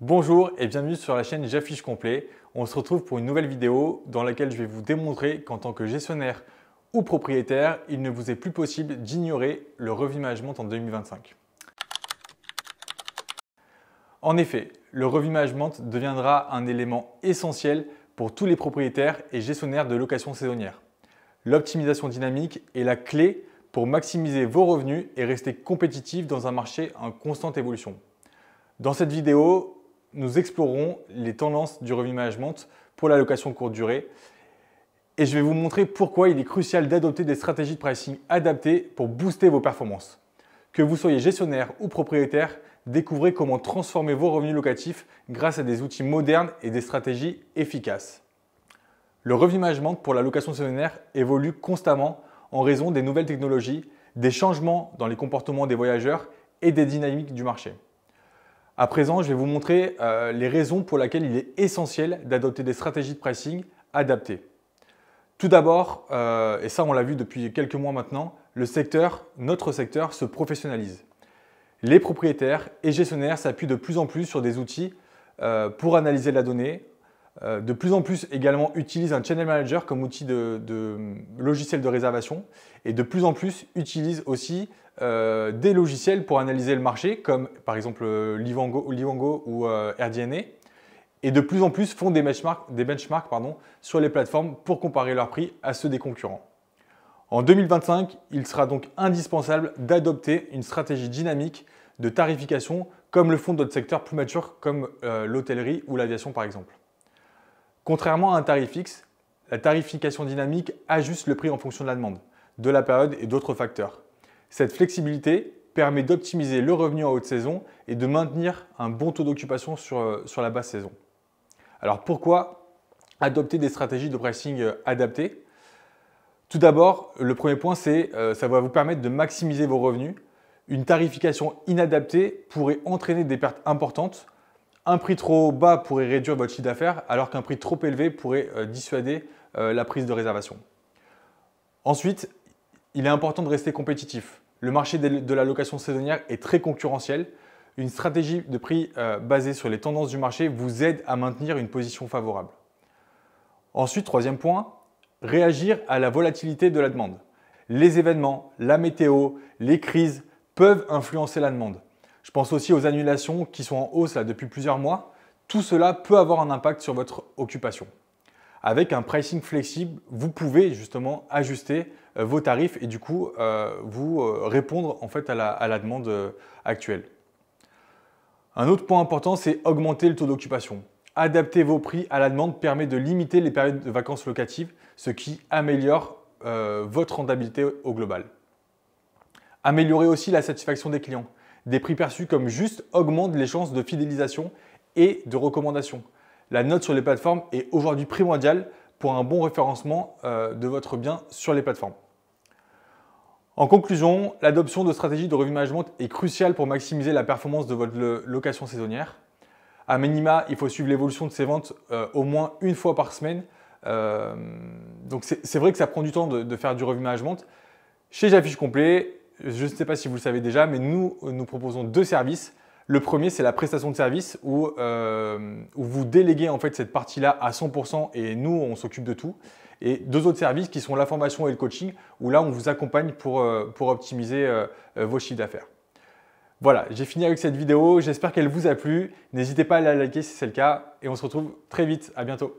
Bonjour et bienvenue sur la chaîne J'affiche complet. On se retrouve pour une nouvelle vidéo dans laquelle je vais vous démontrer qu'en tant que gestionnaire ou propriétaire, il ne vous est plus possible d'ignorer le revenu management en 2025. En effet, le revenu management deviendra un élément essentiel pour tous les propriétaires et gestionnaires de location saisonnière. L'optimisation dynamique est la clé pour maximiser vos revenus et rester compétitif dans un marché en constante évolution. Dans cette vidéo, nous explorerons les tendances du revenu management pour la location courte durée et je vais vous montrer pourquoi il est crucial d'adopter des stratégies de pricing adaptées pour booster vos performances. Que vous soyez gestionnaire ou propriétaire, découvrez comment transformer vos revenus locatifs grâce à des outils modernes et des stratégies efficaces. Le revenu management pour la location saisonnière évolue constamment en raison des nouvelles technologies, des changements dans les comportements des voyageurs et des dynamiques du marché. À présent, je vais vous montrer les raisons pour lesquelles il est essentiel d'adopter des stratégies de pricing adaptées. Tout d'abord, et ça on l'a vu depuis quelques mois maintenant, notre secteur se professionnalise. Les propriétaires et gestionnaires s'appuient de plus en plus sur des outils pour analyser la donnée. De plus en plus également utilisent un channel manager comme outil de logiciel de réservation et de plus en plus utilisent aussi des logiciels pour analyser le marché comme par exemple Livongo ou AirDNA et de plus en plus font des benchmarks sur les plateformes pour comparer leurs prix à ceux des concurrents. En 2025, il sera donc indispensable d'adopter une stratégie dynamique de tarification comme le font d'autres secteurs plus matures comme l'hôtellerie ou l'aviation par exemple. Contrairement à un tarif fixe, la tarification dynamique ajuste le prix en fonction de la demande, de la période et d'autres facteurs. Cette flexibilité permet d'optimiser le revenu en haute saison et de maintenir un bon taux d'occupation sur la basse saison. Alors pourquoi adopter des stratégies de pricing adaptées? Tout d'abord, le premier point, c'est ça va vous permettre de maximiser vos revenus. Une tarification inadaptée pourrait entraîner des pertes importantes. Un prix trop bas pourrait réduire votre chiffre d'affaires alors qu'un prix trop élevé pourrait dissuader la prise de réservation. Ensuite, il est important de rester compétitif. Le marché de la location saisonnière est très concurrentiel. Une stratégie de prix basée sur les tendances du marché vous aide à maintenir une position favorable. Ensuite, troisième point, réagir à la volatilité de la demande. Les événements, la météo, les crises peuvent influencer la demande. Je pense aussi aux annulations qui sont en hausse là, depuis plusieurs mois. Tout cela peut avoir un impact sur votre occupation. Avec un pricing flexible, vous pouvez justement ajuster vos tarifs et du coup vous répondre en fait à la demande actuelle. Un autre point important, c'est augmenter le taux d'occupation. Adapter vos prix à la demande permet de limiter les périodes de vacances locatives, ce qui améliore votre rentabilité au global. Améliorer aussi la satisfaction des clients. Des prix perçus comme justes augmentent les chances de fidélisation et de recommandation. La note sur les plateformes est aujourd'hui primordiale pour un bon référencement de votre bien sur les plateformes. En conclusion, l'adoption de stratégies de revenu management est cruciale pour maximiser la performance de votre location saisonnière. À minima, il faut suivre l'évolution de ces ventes au moins une fois par semaine. Donc c'est vrai que ça prend du temps de faire du revenu management. Chez J'affiche complet, je ne sais pas si vous le savez déjà, mais nous proposons deux services. Le premier, c'est la prestation de service où vous déléguez en fait cette partie-là à 100% et nous, on s'occupe de tout. Et deux autres services qui sont la formation et le coaching où là, on vous accompagne pour optimiser vos chiffres d'affaires. Voilà, j'ai fini avec cette vidéo. J'espère qu'elle vous a plu. N'hésitez pas à la liker si c'est le cas et on se retrouve très vite. À bientôt.